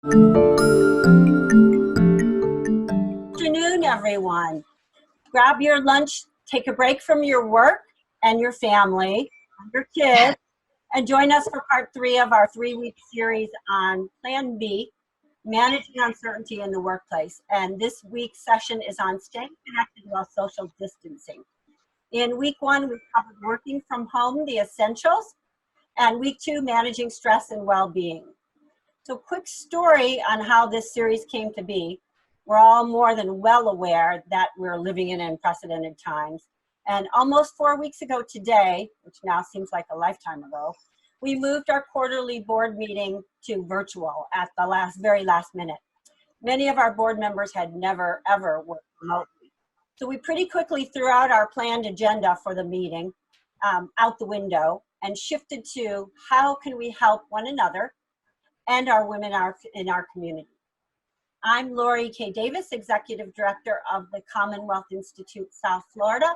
Afternoon, everyone. Grab your lunch, take a break from your work and your family, your kids, and join us for part 3 of our 3-week series on Plan B, Managing Uncertainty in the Workplace. And this week's session is on staying connected while social distancing. In week 1, we covered working from home, the essentials, and week 2, managing stress and well-being. So quick story on how this series came to be. We're all more than well aware that we're living in unprecedented times. And almost 4 weeks ago today, which now seems like a lifetime ago, we moved our quarterly board meeting to virtual at the very last minute. Many of our board members had never, ever worked remotely. So we pretty quickly threw out our planned agenda for the meeting out the window and shifted to how can we help one another and our women in our community. I'm Lori K. Davis, Executive Director of the Commonwealth Institute South Florida.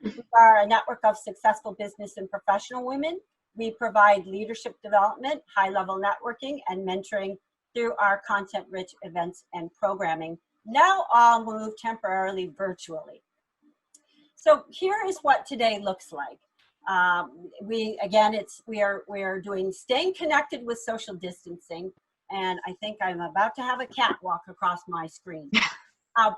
We are a network of successful business and professional women. We provide leadership development, high-level networking, and mentoring through our content-rich events and programming, now all moved temporarily virtually. So here is what today looks like. We are doing staying connected with social distancing. And I think I'm about to have a cat walk across my screen.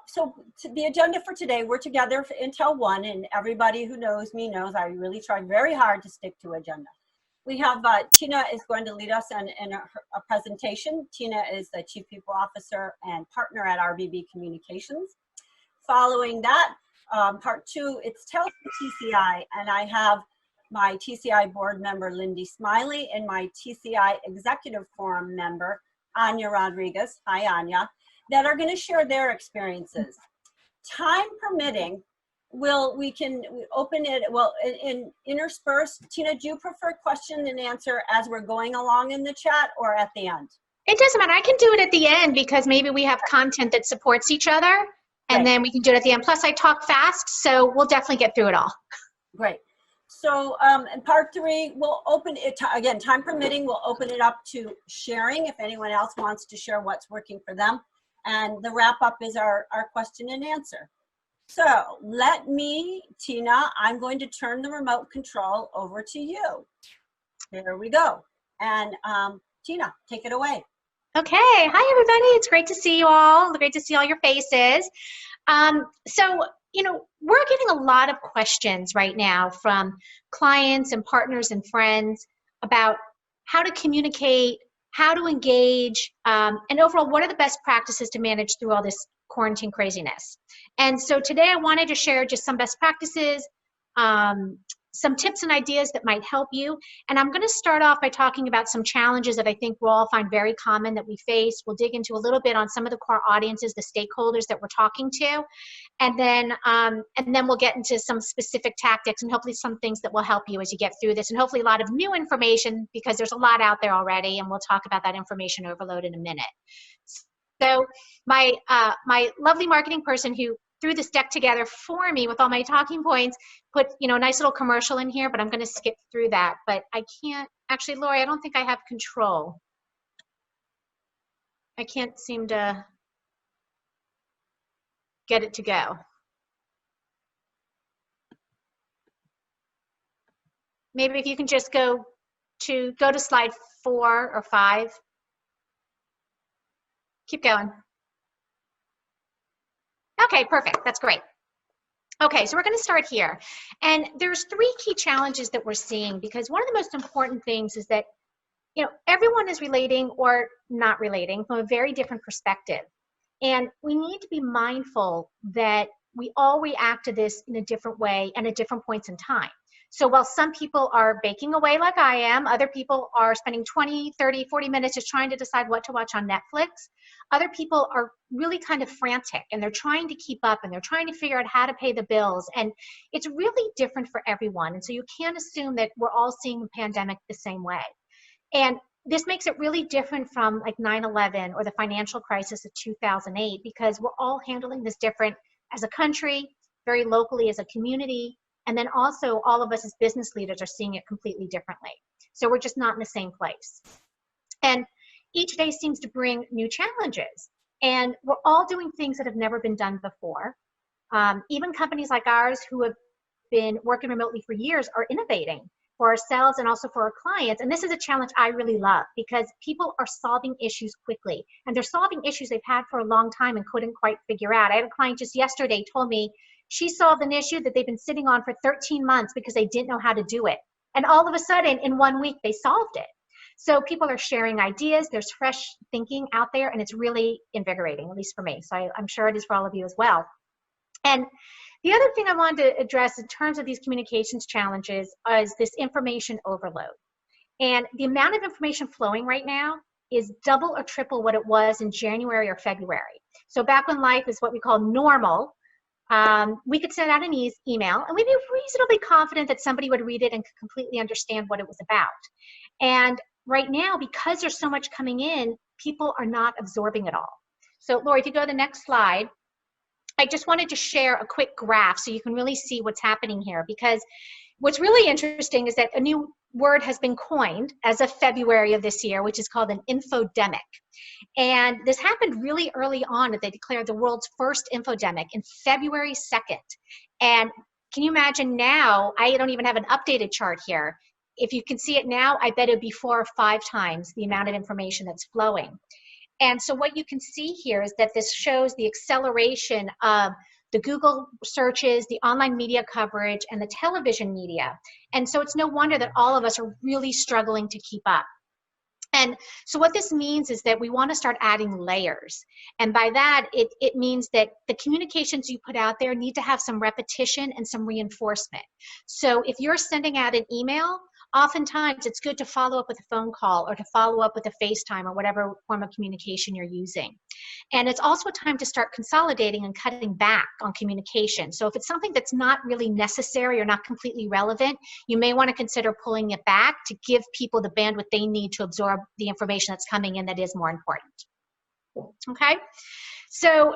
So the agenda for today, we're together until 1, and everybody who knows me knows I really try very hard to stick to agenda. We have Tina is going to lead us in a presentation. Tina is the Chief People Officer and Partner at RBB Communications. Following that, part 2, it's Tales for TCI, and I have my TCI board member, Lindy Smiley, and my TCI Executive Forum member, Ania Rodriguez, hi Ania, that are gonna share their experiences. Time permitting, we can open it, in intersperse. Tina, do you prefer question and answer as we're going along in the chat or at the end? It doesn't matter, I can do it at the end because maybe we have content that supports each other, and then we can do it at the end. Plus I talk fast, so we'll definitely get through it all. Great. So in part 3, we'll open it, again, time permitting, we'll open it up to sharing if anyone else wants to share what's working for them. And the wrap up is our question and answer. So Tina, I'm going to turn the remote control over to you. There we go. And Tina, take it away. Okay, hi everybody, it's great to see you all. Great to see all your faces. So, you know, we're getting a lot of questions right now from clients and partners and friends about how to communicate, how to engage, and overall, what are the best practices to manage through all this quarantine craziness. And so today I wanted to share just some best practices, some tips and ideas that might help you. And I'm going to start off by talking about some challenges that I think we'll all find very common that we face. We'll dig into a little bit on some of the core audiences, the stakeholders that we're talking to. And then we'll get into some specific tactics and hopefully some things that will help you as you get through this, and hopefully a lot of new information because there's a lot out there already, and we'll talk about that information overload in a minute. So my lovely marketing person who threw this deck together for me with all my talking points put, you know, a nice little commercial in here, but I'm going to skip through that. But I can't, actually, Lori, I don't think I have control. I can't seem to get it to go. Maybe if you can just go to slide 4 or 5. Keep going. Okay, perfect. That's great. Okay, so we're going to start here. And there's 3 key challenges that we're seeing, because one of the most important things is that, you know, everyone is relating or not relating from a very different perspective. And we need to be mindful that we all react to this in a different way and at different points in time. So while some people are baking away like I am, other people are spending 20, 30, 40 minutes just trying to decide what to watch on Netflix. Other people are really kind of frantic and they're trying to keep up and they're trying to figure out how to pay the bills. And it's really different for everyone. And so you can't assume that we're all seeing the pandemic the same way. And this makes it really different from like 9/11 or the financial crisis of 2008, because we're all handling this different as a country, very locally as a community, and then also all of us as business leaders are seeing it completely differently. So we're just not in the same place. And each day seems to bring new challenges. And we're all doing things that have never been done before. Even companies like ours who have been working remotely for years are innovating for ourselves and also for our clients. And this is a challenge I really love because people are solving issues quickly. And they're solving issues they've had for a long time and couldn't quite figure out. I had a client just yesterday told me she solved an issue that they've been sitting on for 13 months because they didn't know how to do it. And all of a sudden, in 1 week, they solved it. So people are sharing ideas. There's fresh thinking out there, and it's really invigorating, at least for me. So I'm sure it is for all of you as well. And the other thing I wanted to address in terms of these communications challenges is this information overload. And the amount of information flowing right now is double or triple what it was in January or February. So back when life is what we call normal, we could send out an email and we'd be reasonably confident that somebody would read it and could completely understand what it was about. And right now, because there's so much coming in, people are not absorbing it all. So Lori, if you go to the next slide, I just wanted to share a quick graph so you can really see what's happening here, because what's really interesting is that a new word has been coined as of February of this year, which is called an infodemic. And this happened really early on. They declared the world's first infodemic in February 2nd. And can you imagine now, I don't even have an updated chart here. If you can see it now, I bet it would be 4 or 5 times the amount of information that's flowing. And so what you can see here is that this shows the acceleration of the Google searches, the online media coverage, and the television media. And so it's no wonder that all of us are really struggling to keep up. And so what this means is that we want to start adding layers. And by that, it means that the communications you put out there need to have some repetition and some reinforcement. So if you're sending out an email, oftentimes it's good to follow up with a phone call or to follow up with a FaceTime or whatever form of communication you're using. And it's also a time to start consolidating and cutting back on communication. So if it's something that's not really necessary or not completely relevant, you may want to consider pulling it back to give people the bandwidth they need to absorb the information that's coming in that is more important. Okay? So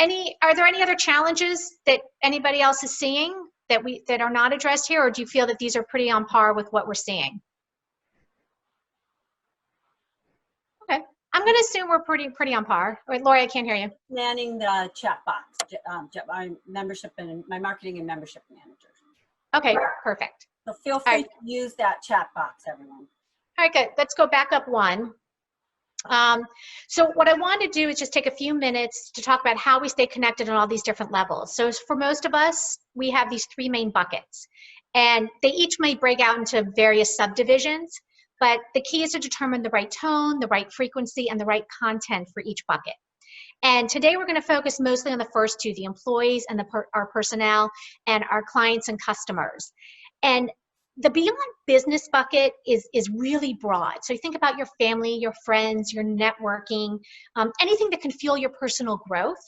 are there any other challenges that anybody else is seeing that are not addressed here, or do you feel that these are pretty on par with what we're seeing? Okay, I'm going to assume we're pretty on par. Wait, Lori, I can't hear you. Manning the chat box, my membership and my marketing and membership manager. Okay, perfect. So feel free to use that chat box, everyone. All right, good. Let's go back up one. So what I want to do is just take a few minutes to talk about how we stay connected on all these different levels. So for most of us, we have these 3 main buckets, and they each may break out into various subdivisions, but the key is to determine the right tone, the right frequency, and the right content for each bucket. And today we're going to focus mostly on the first 2, the employees and our personnel and our clients and customers. And the beyond business bucket is really broad. So you think about your family, your friends, your networking, anything that can fuel your personal growth.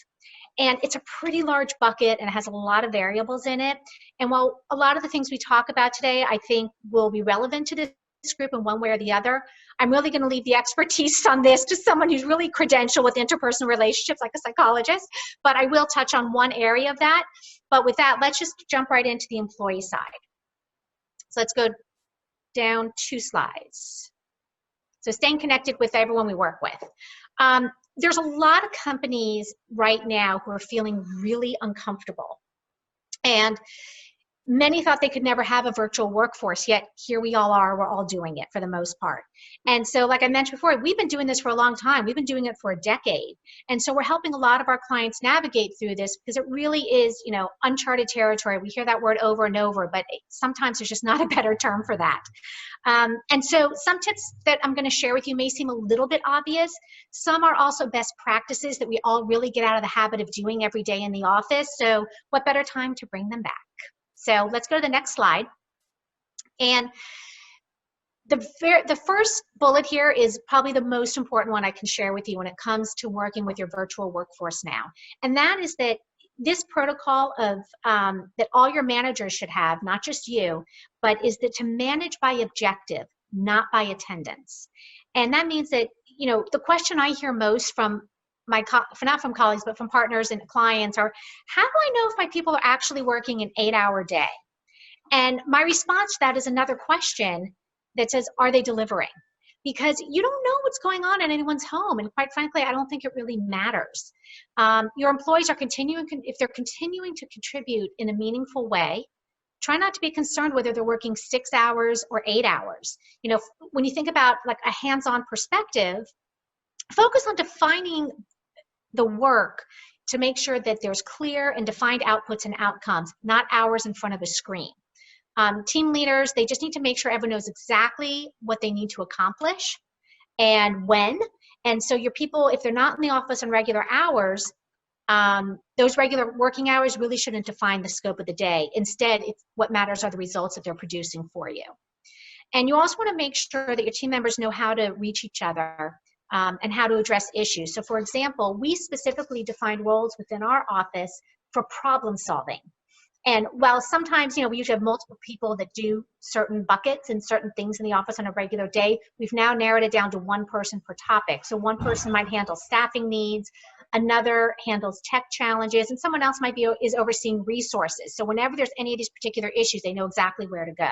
And it's a pretty large bucket and it has a lot of variables in it. And while a lot of the things we talk about today, I think will be relevant to this group in one way or the other, I'm really going to leave the expertise on this to someone who's really credentialed with interpersonal relationships, like a psychologist. But I will touch on one area of that. But with that, let's just jump right into the employee side. So let's go down 2 slides. So staying connected with everyone we work with. There's a lot of companies right now who are feeling really uncomfortable. And many thought they could never have a virtual workforce, yet here we all are, we're all doing it for the most part. And so like I mentioned before, we've been doing this for a long time. We've been doing it for a decade. And so we're helping a lot of our clients navigate through this because it really is, uncharted territory. We hear that word over and over, but sometimes there's just not a better term for that. And so some tips that I'm going to share with you may seem a little bit obvious. Some are also best practices that we all really get out of the habit of doing every day in the office. So what better time to bring them back? So let's go to the next slide. And the first bullet here is probably the most important one I can share with you when it comes to working with your virtual workforce now. And that is that this protocol of that all your managers should have, not just you, but is that to manage by objective, not by attendance. And that means that, the question I hear most from not from colleagues, but from partners and clients are, how do I know if my people are actually working an 8-hour day? And my response to that is another question that says, are they delivering? because you don't know what's going on in anyone's home. And quite frankly, I don't think it really matters. Your employees are if they're continuing to contribute in a meaningful way, try not to be concerned whether they're working 6 hours or 8 hours. You know, when you think about like a hands-on perspective, focus on defining the work to make sure that there's clear and defined outputs and outcomes, not hours in front of a screen. Team leaders, they just need to make sure everyone knows exactly what they need to accomplish and when. And so your people, if they're not in the office on regular hours, those regular working hours really shouldn't define the scope of the day. Instead, what matters are the results that they're producing for you. And you also want to make sure that your team members know how to reach each other and how to address issues. So for example, we specifically defined roles within our office for problem solving. And while sometimes, you know, we usually have multiple people that do certain buckets and certain things in the office on a regular day, we've now narrowed it down to one person per topic. So one person might handle staffing needs, another handles tech challenges, and someone else is overseeing resources. So whenever there's any of these particular issues, they know exactly where to go.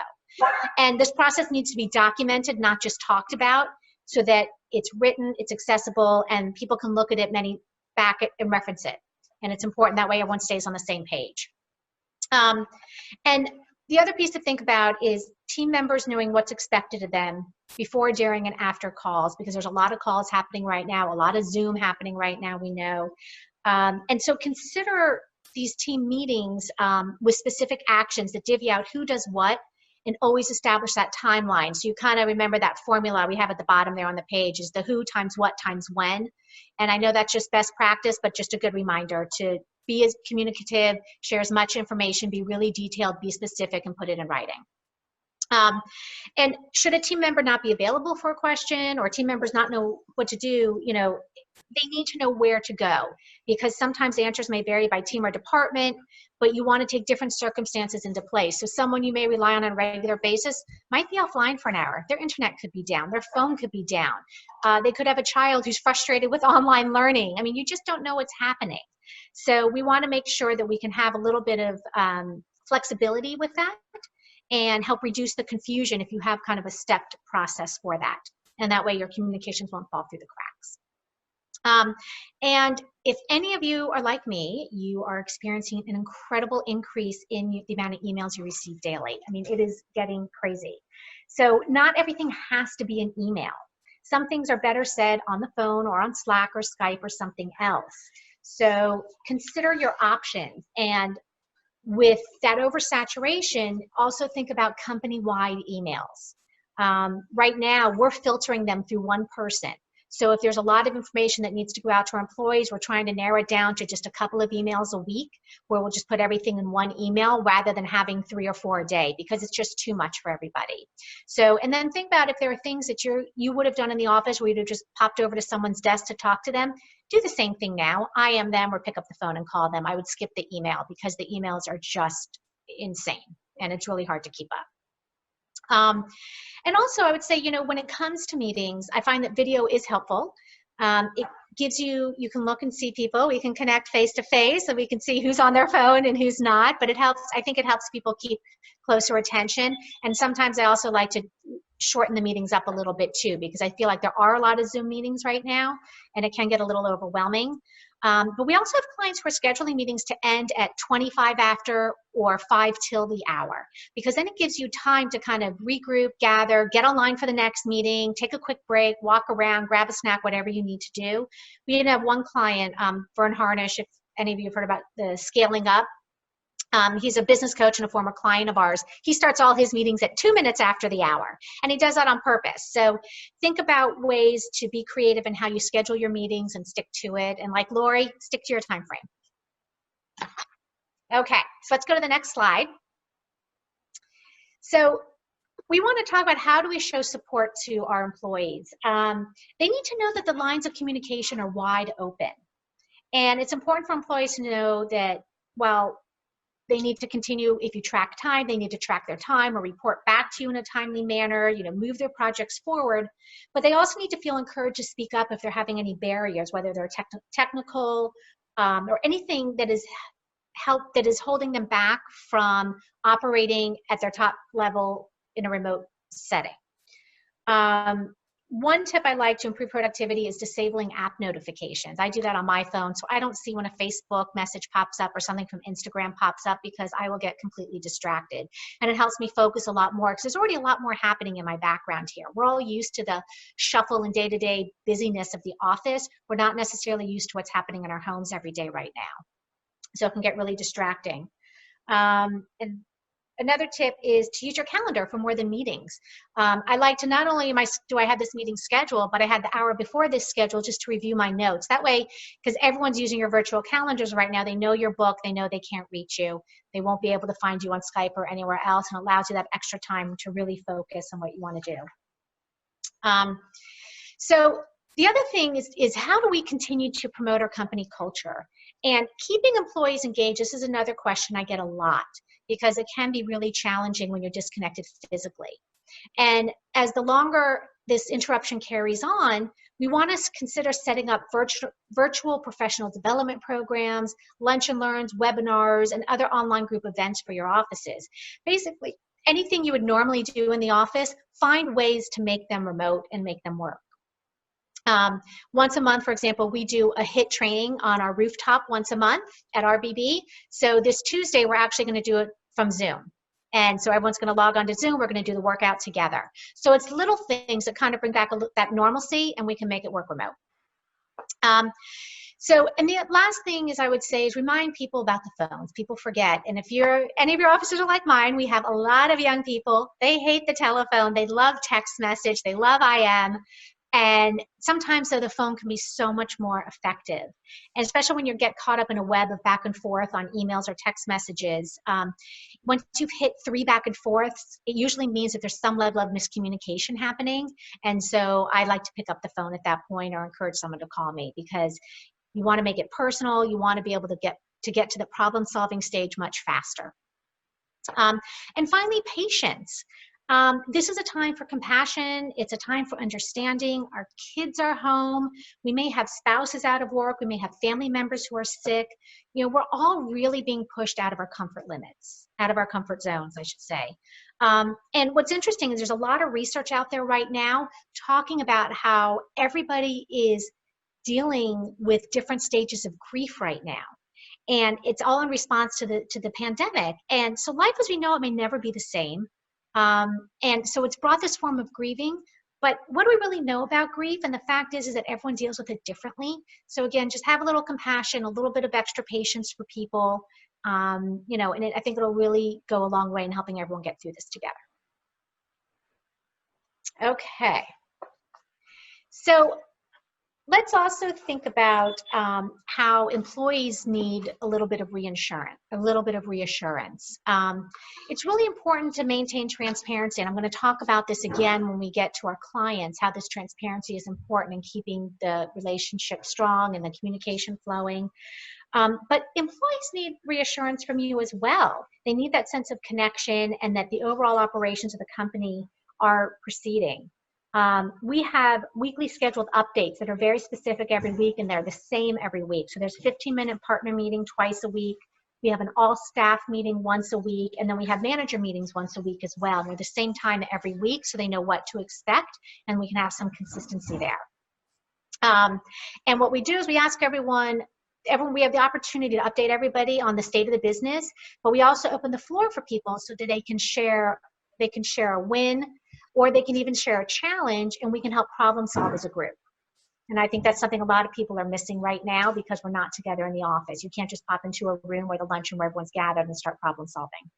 And this process needs to be documented, not just talked about, so that it's written, it's accessible, and people can look at it back and reference it. And it's important that way everyone stays on the same page. And the other piece to think about is team members knowing what's expected of them before, during, and after calls, because there's a lot of calls happening right now, a lot of Zoom happening right now, we know. And so consider these team meetings with specific actions that divvy out who does what, and always establish that timeline. So you kind of remember that formula we have at the bottom there on the page is the who times what times when. And I know that's just best practice, but just a good reminder to be as communicative, share as much information, be really detailed, be specific, and put it in writing. And should a team member not be available for a question, or team members not know what to do, you know, they need to know where to go, because sometimes the answers may vary by team or department, but you want to take different circumstances into place. So someone you may rely on a regular basis might be offline for an hour. Their internet could be down, their phone could be down. They could have a child who's frustrated with online learning. I mean, you just don't know what's happening. So we want to make sure that we can have a little bit of flexibility with that and help reduce the confusion if you have kind of a stepped process for that. And that way your communications won't fall through the cracks. And if any of you are like me, you are experiencing an incredible increase in the amount of emails you receive daily. I mean, it is getting crazy. So not everything has to be an email. Some things are better said on the phone or on Slack or Skype or something else. So consider your options. And with that oversaturation, also think about company-wide emails. Right now, we're filtering them through one person. So if there's a lot of information that needs to go out to our employees, we're trying to narrow it down to just a couple of emails a week, where we'll just put everything in one email rather than having 3 or 4 a day, because it's just too much for everybody. So, and then think about if there are things that you would have done in the office where you'd have just popped over to someone's desk to talk to them. Do the same thing now. IM them or pick up the phone and call them. I would skip the email because the emails are just insane and it's really hard to keep up. And also I would say, you know, when it comes to meetings, I find that video is helpful. It gives you can look and see people. We can connect face to face so we can see who's on their phone and who's not, but I think it helps people keep closer attention. And sometimes I also like to shorten the meetings up a little bit too, because I feel like there are a lot of Zoom meetings right now and it can get a little overwhelming. But we also have clients who are scheduling meetings to end at 25 after or 5 till the hour, because then it gives you time to kind of regroup, gather, get online for the next meeting, take a quick break, walk around, grab a snack, whatever you need to do. We did have one client, Vern Harnish, if any of you have heard about the Scaling Up. He's a business coach and a former client of ours. He starts all his meetings at 2 minutes after the hour, and he does that on purpose. So think about ways to be creative in how you schedule your meetings and stick to it. And like Lori, stick to your time frame. Okay, so let's go to the next slide. So we want to talk about how do we show support to our employees. They need to know that the lines of communication are wide open. And it's important for employees to know that, well, they need to continue, if you track time, they need to track their time or report back to you in a timely manner, you know, move their projects forward. But they also need to feel encouraged to speak up if they're having any barriers, whether they're technical or anything that is holding them back from operating at their top level in a remote setting. one tip I like to improve productivity is disabling app notifications. I do that on my phone, so I don't see when a Facebook message pops up or something from Instagram pops up, because I will get completely distracted. And it helps me focus a lot more because there's already a lot more happening in my background here. We're all used to the shuffle and day-to-day busyness of the office. We're not necessarily used to what's happening in our homes every day right now. So it can get really distracting. And another tip is to use your calendar for more than meetings. I like to not only do I have this meeting scheduled, but I had the hour before this schedule just to review my notes. That way, because everyone's using your virtual calendars right now, they know your book, they know they can't reach you, they won't be able to find you on Skype or anywhere else, and allows you that extra time to really focus on what you want to do. So the other thing is how do we continue to promote our company culture? And keeping employees engaged, this is another question I get a lot, because it can be really challenging when you're disconnected physically. And as the longer this interruption carries on, we want to consider setting up virtual professional development programs, lunch and learns, webinars, and other online group events for your offices. Basically, anything you would normally do in the office, find ways to make them remote and make them work. Once a month, for example, we do a HIT training on our rooftop once a month at RBB. So this Tuesday, we're actually going to do it from Zoom. And so everyone's going to log on to Zoom. We're going to do the workout together. So it's little things that kind of bring back that normalcy, and we can make it work remote. And the last thing is I would say is remind people about the phones. People forget. And if any of your officers are like mine, we have a lot of young people. They hate the telephone. They love text message. They love IM. And sometimes, though, the phone can be so much more effective, and especially when you get caught up in a web of back and forth on emails or text messages. Once you've hit 3 back and forths, it usually means that there's some level of miscommunication happening. And so I like to pick up the phone at that point or encourage someone to call me, because you want to make it personal. You want to be able to get to the problem-solving stage much faster. And finally, patience. This is a time for compassion. It's a time for understanding. Our kids are home. We may have spouses out of work. We may have family members who are sick. You know, we're all really being pushed out of our comfort limits, out of our comfort zones, I should say. And what's interesting is there's a lot of research out there right now talking about how everybody is dealing with different stages of grief right now. And it's all in response to the pandemic. And so life as we know it may never be the same. And so it's brought this form of grieving, but what do we really know about grief? And the fact is that everyone deals with it differently. So again, just have a little compassion, a little bit of extra patience for people, you know, and I think it'll really go a long way in helping everyone get through this together. Okay. So let's also think about how employees need a little bit of reassurance. It's really important to maintain transparency, and I'm going to talk about this again when we get to our clients, how this transparency is important in keeping the relationship strong and the communication flowing. But employees need reassurance from you as well. They need that sense of connection and that the overall operations of the company are proceeding. We have weekly scheduled updates that are very specific every week, and they're the same every week. So there's a 15-minute partner meeting twice a week. We have an all-staff meeting once a week, and then we have manager meetings once a week as well. And they're the same time every week, so they know what to expect, and we can have some consistency there. And what we do is we ask everyone, we have the opportunity to update everybody on the state of the business, but we also open the floor for people so that they can share a win, or they can even share a challenge, and we can help problem solve as a group. And I think that's something a lot of people are missing right now because we're not together in the office. You can't just pop into a room where the luncheon where everyone's gathered and start problem solving.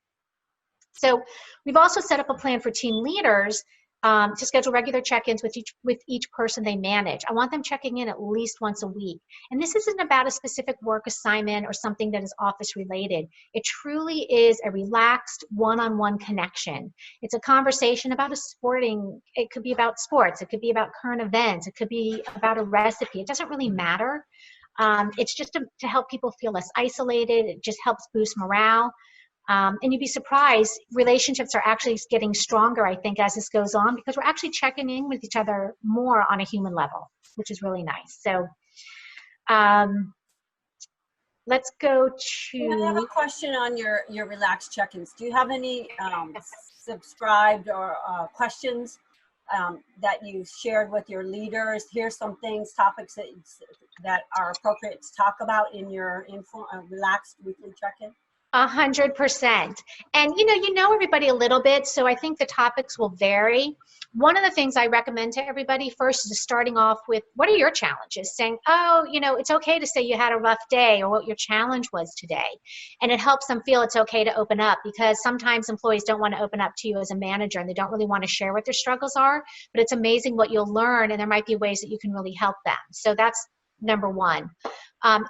So we've also set up a plan for team leaders to schedule regular check-ins with each person they manage. I want them checking in at least once a week. And this isn't about a specific work assignment or something that is office related. It truly is a relaxed one-on-one connection. It's a conversation about it could be about sports, it could be about current events, it could be about a recipe. It doesn't really matter. It's just to help people feel less isolated. It just helps boost morale. And you'd be surprised, relationships are actually getting stronger, I think, as this goes on, because we're actually checking in with each other more on a human level, which is really nice. So let's go to... I have a question on your relaxed check-ins. Do you have any subscribed or questions that you shared with your leaders? Here's some things, topics that are appropriate to talk about in your relaxed weekly check-in? 100%. And you know everybody a little bit, so I think the topics will vary. One of the things I recommend to everybody first is starting off with, what are your challenges? Saying, oh, it's okay to say you had a rough day or what your challenge was today. And it helps them feel it's okay to open up, because sometimes employees don't want to open up to you as a manager and they don't really want to share what their struggles are, but it's amazing what you'll learn, and there might be ways that you can really help them. So that's number one.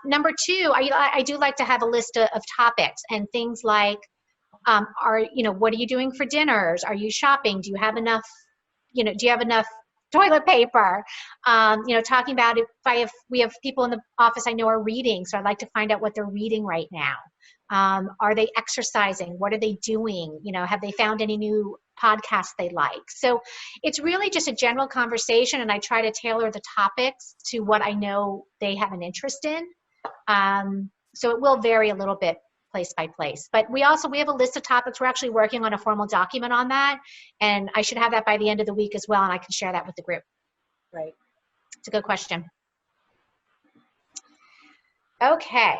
Number two, I do like to have a list of topics and things like, what are you doing for dinners? Are you shopping? Do you have enough, do you have enough toilet paper? Talking about we have people in the office I know are reading, so I'd like to find out what they're reading right now. Are they exercising? What are they doing? Have they found any new podcasts they like? So it's really just a general conversation, and I try to tailor the topics to what I know they have an interest in. So it will vary a little bit place by place, but we have a list of topics. We're actually working on a formal document on that, and I should have that by the end of the week as well, and I can share that with the group. Right. It's a good question. Okay,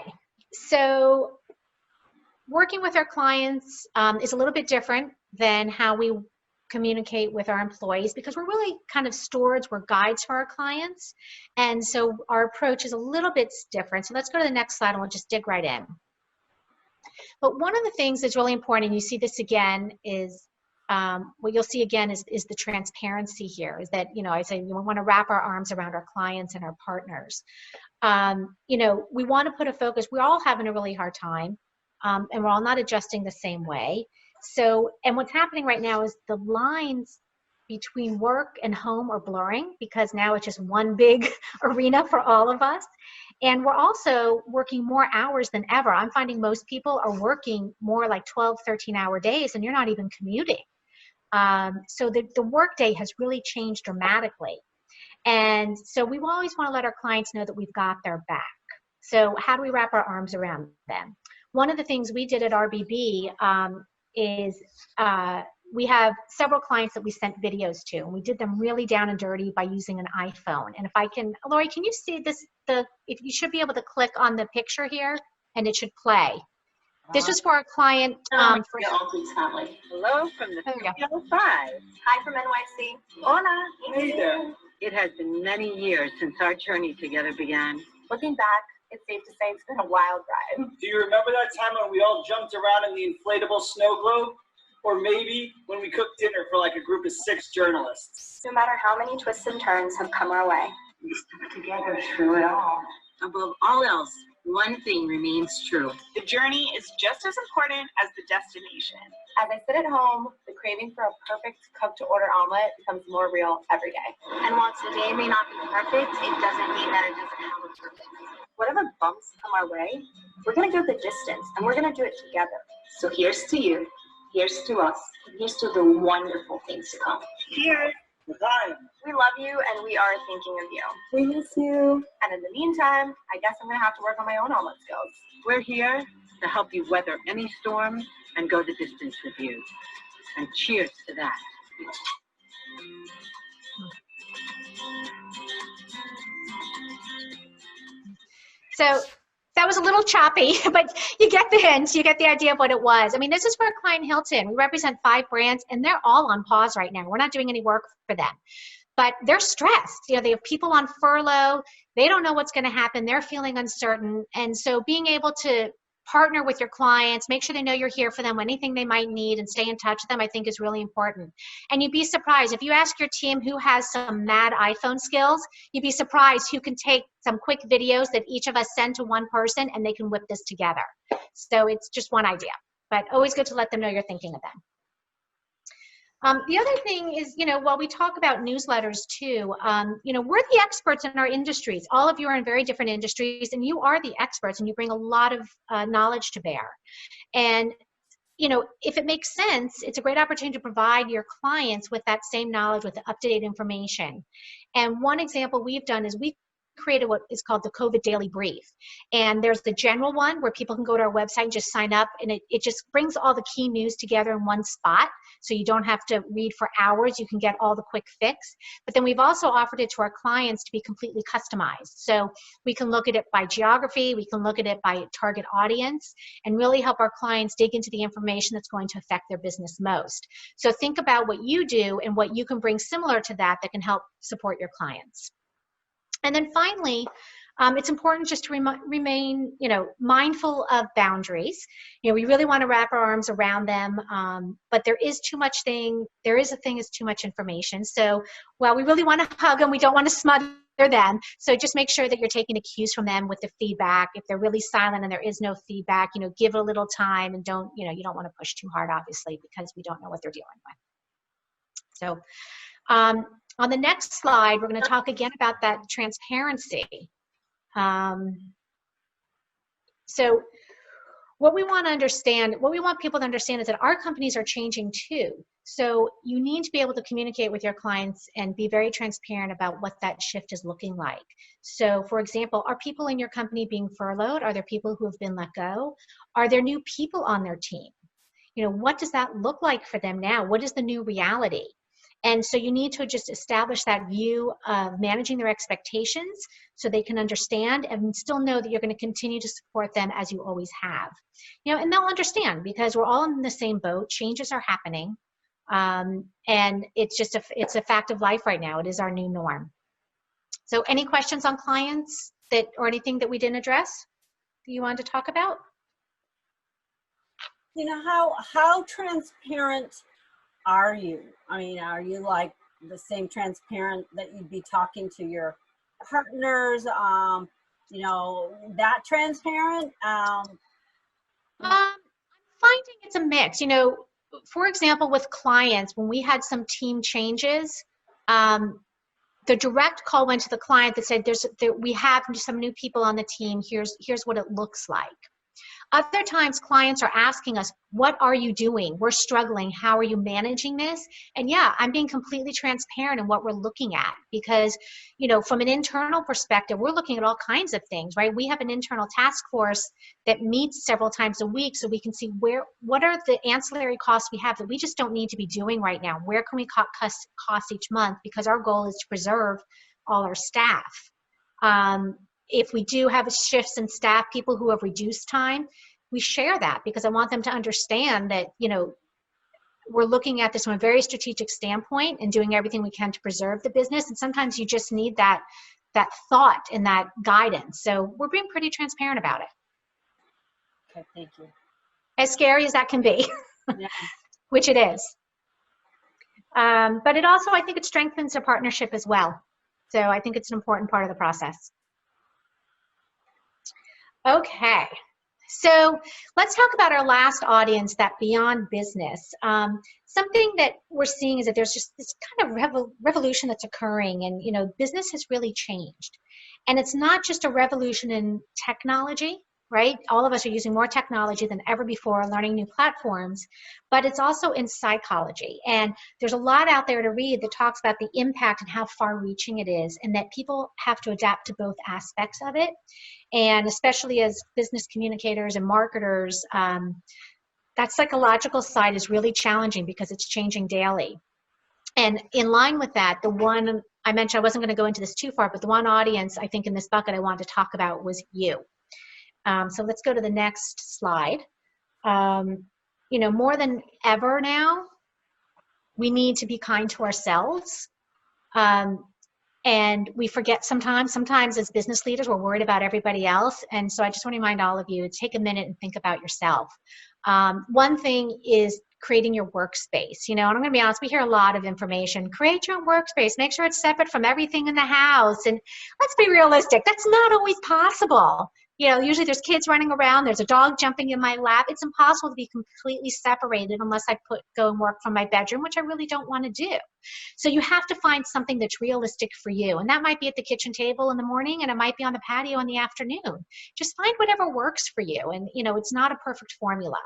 so working with our clients is a little bit different than how we communicate with our employees, because we're really kind of stewards, we're guides for our clients. And so our approach is a little bit different. So let's go to the next slide and we'll just dig right in. But one of the things that's really important, and you see this again, is what you'll see again is the transparency here, is that, I say we want to wrap our arms around our clients and our partners. We want to put a focus. We're all having a really hard time. And we're all not adjusting the same way. So, and what's happening right now is the lines between work and home are blurring, because now it's just one big arena for all of us. And we're also working more hours than ever. I'm finding most people are working more like 12, 13-hour days, and you're not even commuting. So the work day has really changed dramatically. And so we always want to let our clients know that we've got their back. So how do we wrap our arms around them? One of the things we did at RBB is we have several clients that we sent videos to, and we did them really down and dirty by using an iPhone. And if I can, Lori, can you see this? If you should be able to click on the picture here, and it should play. This was for our client. Hello from the 305. Hi from NYC. Hola. Hey there. It has been many years since our journey together began. Looking back, it's safe to say it's been a wild ride. Do you remember that time when we all jumped around in the inflatable snow globe? Or maybe when we cooked dinner for like a group of 6 journalists? No matter how many twists and turns have come our way, We stuck together through it all. Above all else, one thing remains true. The journey is just as important as the destination. as I sit at home, the craving for a perfect cook-to-order omelet becomes more real every day. And whilst the day may not be perfect, it doesn't mean that it doesn't have a purpose. Whatever bumps come our way, we're going to go the distance, and we're going to do it together. So here's to you, here's to us, and here's to the wonderful things to come. Cheers. We love you, and we are thinking of you. We miss you. And in the meantime, I guess I'm going to have to work on my own omelet skills. We're here to help you weather any storm and go the distance with you. And cheers to that. So that was a little choppy, but you get the hint, you get the idea of what it was. I mean, this is for our client Hilton. We represent 5 brands, and they're all on pause right now. We're not doing any work for them, but they're stressed. You know, they have people on furlough. They don't know what's going to happen. They're feeling uncertain. And so being able to partner with your clients, make sure they know you're here for them, anything they might need, and stay in touch with them, I think is really important. And you'd be surprised if you ask your team who has some mad iPhone skills, you'd be surprised who can take some quick videos that each of us send to one person and they can whip this together. So it's just one idea, but always good to let them know you're thinking of them. The other thing is, you know, while we talk about newsletters too, you know, we're the experts in our industries. All of you are in very different industries, and you are the experts, and you bring a lot of knowledge to bear. And, you know, if it makes sense, it's a great opportunity to provide your clients with that same knowledge, with the up-to-date information. And one example we've done is we created what is called the COVID Daily Brief. And there's the general one where people can go to our website and just sign up, and it just brings all the key news together in one spot. So you don't have to read for hours. You can get all the quick fix. But then we've also offered it to our clients to be completely customized. So we can look at it by geography, we can look at it by target audience, and really help our clients dig into the information that's going to affect their business most. So think about what you do and what you can bring similar to that can help support your clients. And then finally, it's important just to remain, mindful of boundaries. We really want to wrap our arms around them, but there is a thing is too much information. So while we really want to hug them, we don't want to smother them. So just make sure that you're taking the cues from them with the feedback. If they're really silent and there is no feedback, give a little time, and don't, you don't want to push too hard, obviously, because we don't know what they're dealing with. So on the next slide, we're going to talk again about that transparency. So what we want people to understand is that our companies are changing too. So you need to be able to communicate with your clients and be very transparent about what that shift is looking like. So for example, are people in your company being furloughed? Are there people who have been let go? Are there new people on their team? What does that look like for them now? What is the new reality? And so you need to just establish that view of managing their expectations so they can understand and still know that you're going to continue to support them as you always have. And they'll understand because we're all in the same boat. Changes are happening. And it's a fact of life right now. It is our new norm. So any questions on clients or anything that we didn't address that you wanted to talk about? How transparent are you? Are you like the same transparent that you'd be talking to your partners? That transparent? I'm finding it's a mix. For example, with clients, when we had some team changes, the direct call went to the client that said, we have some new people on the team. Here's what it looks like. Other times clients are asking us, what are you doing? We're struggling. How are you managing this? And yeah, I'm being completely transparent in what we're looking at because, from an internal perspective, we're looking at all kinds of things, right? We have an internal task force that meets several times a week so we can see what are the ancillary costs we have that we just don't need to be doing right now? Where can we cut costs each month? Because our goal is to preserve all our staff. If we do have shifts in staff, people who have reduced time, we share that because I want them to understand that, we're looking at this from a very strategic standpoint and doing everything we can to preserve the business. And sometimes you just need that thought and that guidance. So we're being pretty transparent about it. Okay, thank you. As scary as that can be, Yeah. Which it is. But it also, I think it strengthens a partnership as well. So I think it's an important part of the process. Okay, so let's talk about our last audience, that beyond business. Something that we're seeing is that there's just this kind of revolution that's occurring, and business has really changed. And it's not just a revolution in technology, right? All of us are using more technology than ever before, learning new platforms, but it's also in psychology. And there's a lot out there to read that talks about the impact and how far-reaching it is, and that people have to adapt to both aspects of it. And especially as business communicators and marketers, that psychological side is really challenging because it's changing daily. And in line with that, the one I mentioned, I wasn't going to go into this too far, but the one audience I think in this bucket I wanted to talk about was you. So let's go to the next slide. More than ever now, we need to be kind to ourselves. And we forget sometimes as business leaders, we're worried about everybody else. And so I just want to remind all of you to take a minute and think about yourself. One thing is creating your workspace. And I'm going to be honest, we hear a lot of information. Create your own workspace. Make sure it's separate from everything in the house. And let's be realistic. That's not always possible. Usually there's kids running around, there's a dog jumping in my lap. It's impossible to be completely separated unless I go and work from my bedroom, which I really don't want to do. So you have to find something that's realistic for you. And that might be at the kitchen table in the morning, and it might be on the patio in the afternoon. Just find whatever works for you. And, it's not a perfect formula.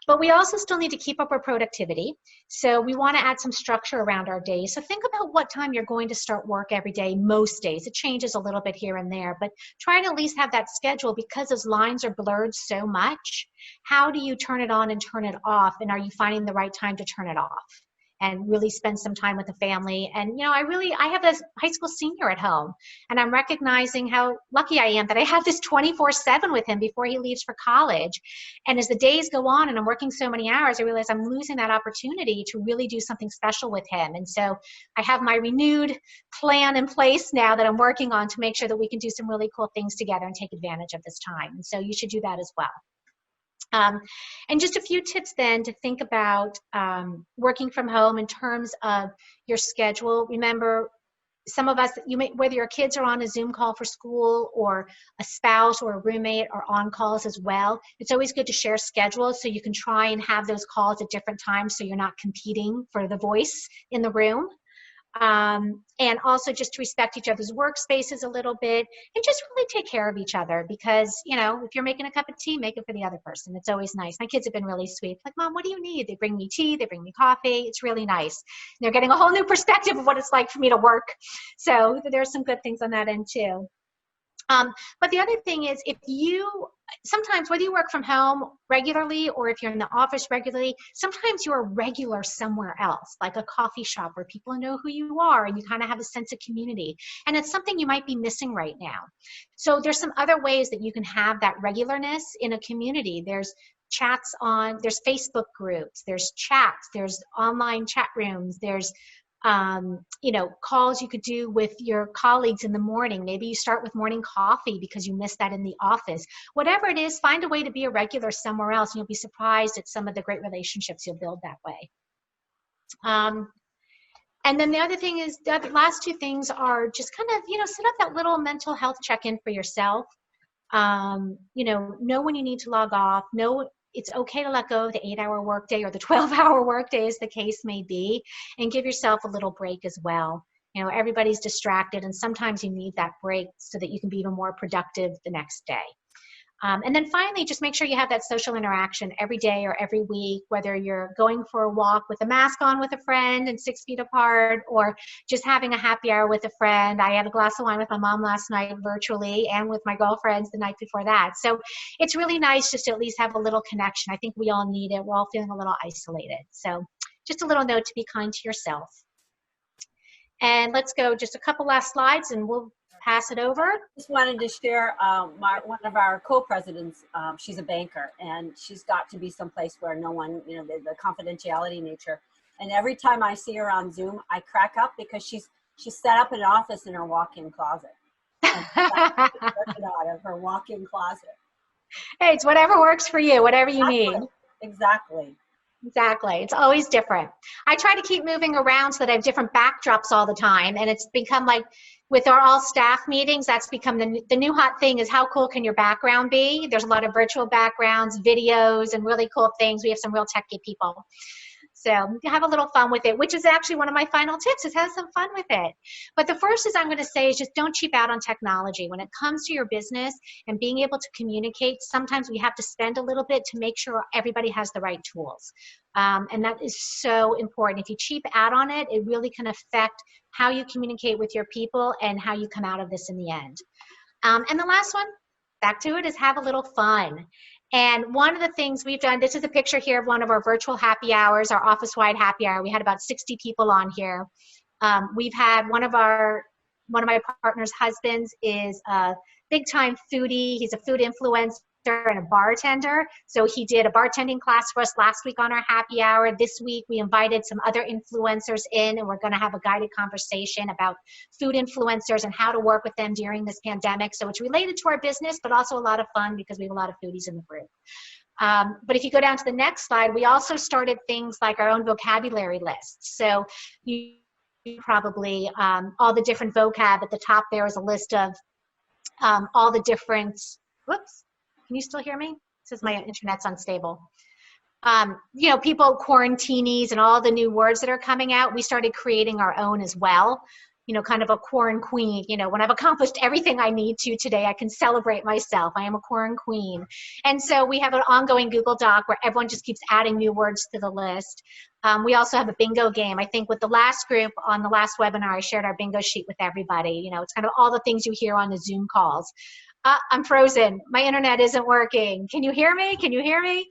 But we also still need to keep up our productivity. So we want to add some structure around our days. So think about what time you're going to start work every day, most days. It changes a little bit here and there, but try to at least have that schedule, because those lines are blurred so much. How do you turn it on and turn it off? And are you finding the right time to turn it off? And really spend some time with the family. And I have a high school senior at home, and I'm recognizing how lucky I am that I have this 24/7 with him before he leaves for college. And as the days go on and I'm working so many hours, I realize I'm losing that opportunity to really do something special with him. And so I have my renewed plan in place now that I'm working on to make sure that we can do some really cool things together and take advantage of this time. And so you should do that as well. And just a few tips then to think about working from home in terms of your schedule. Remember, some of us, whether your kids are on a Zoom call for school or a spouse or a roommate are on calls as well, it's always good to share schedules so you can try and have those calls at different times so you're not competing for the voice in the room. And also just to respect each other's workspaces a little bit and just really take care of each other, because, if you're making a cup of tea, make it for the other person. It's always nice. My kids have been really sweet. Like, Mom, what do you need? They bring me tea, they bring me coffee. It's really nice. And they're getting a whole new perspective of what it's like for me to work. So there's some good things on that end too. But the other thing is, sometimes whether you work from home regularly or if you're in the office regularly, sometimes you're a regular somewhere else, like a coffee shop where people know who you are and you kind of have a sense of community. And it's something you might be missing right now. So there's some other ways that you can have that regularness in a community. There's there's Facebook groups, there's chats, there's online chat rooms, there's calls you could do with your colleagues in the morning. Maybe you start with morning coffee because you missed that in the office. Whatever it is, find a way to be a regular somewhere else, and you'll be surprised at some of the great relationships you'll build that way. And then the other thing is, the last two things are just kind of, set up that little mental health check-in for yourself. Know when you need to log off. Know it's okay to let go of the 8-hour workday or the 12-hour workday, as the case may be, and give yourself a little break as well. Everybody's distracted, and sometimes you need that break so that you can be even more productive the next day. And then finally, just make sure you have that social interaction every day or every week, whether you're going for a walk with a mask on with a friend and 6 feet apart, or just having a happy hour with a friend. I had a glass of wine with my mom last night virtually, and with my girlfriends the night before that. So it's really nice just to at least have a little connection. I think we all need it. We're all feeling a little isolated. So just a little note to be kind to yourself. And let's go just a couple last slides and we'll pass it over. Just wanted to share one of our co-presidents. She's a banker, and she's got to be someplace where no one, the confidentiality nature. And every time I see her on Zoom, I crack up because she's set up an office in her walk-in closet. Out of her walk-in closet. Hey, it's whatever works for you, whatever you need. Exactly. It's always different. I try to keep moving around so that I have different backdrops all the time, and it's become like, with our all staff meetings, that's become the new hot thing is how cool can your background be? There's a lot of virtual backgrounds, videos, and really cool things. We have some real techie people. So have a little fun with it, which is actually one of my final tips, is have some fun with it. But the first is I'm going to say is just don't cheap out on technology. When it comes to your business and being able to communicate, sometimes we have to spend a little bit to make sure everybody has the right tools. And that is so important. If you cheap out on it, it really can affect how you communicate with your people and how you come out of this in the end. And the last one, back to it, is have a little fun. And one of the things we've done, this is a picture here of one of our virtual happy hours, our office-wide happy hour. We had about 60 people on here. We've had one of my partner's husbands is a big-time foodie. He's a food influencer and a bartender. So he did a bartending class for us last week on our happy hour. This week we invited some other influencers in, and we're going to have a guided conversation about food influencers and how to work with them during this pandemic. So it's related to our business, but also a lot of fun because we have a lot of foodies in the group. But if you go down to the next slide, we also started things like our own vocabulary lists. So you probably, all the different vocab at the top there is a list of all the different, whoops. Can you still hear me? It says my internet's unstable. People, quarantinis and all the new words that are coming out, we started creating our own as well. kind of a corn queen. When I've accomplished everything I need to today, I can celebrate myself. I am a corn queen. And so we have an ongoing Google Doc where everyone just keeps adding new words to the list. We also have a bingo game. I think with the last group on the last webinar, I shared our bingo sheet with everybody. It's kind of all the things you hear on the Zoom calls. I'm frozen. My internet isn't working. Can you hear me? Can you hear me?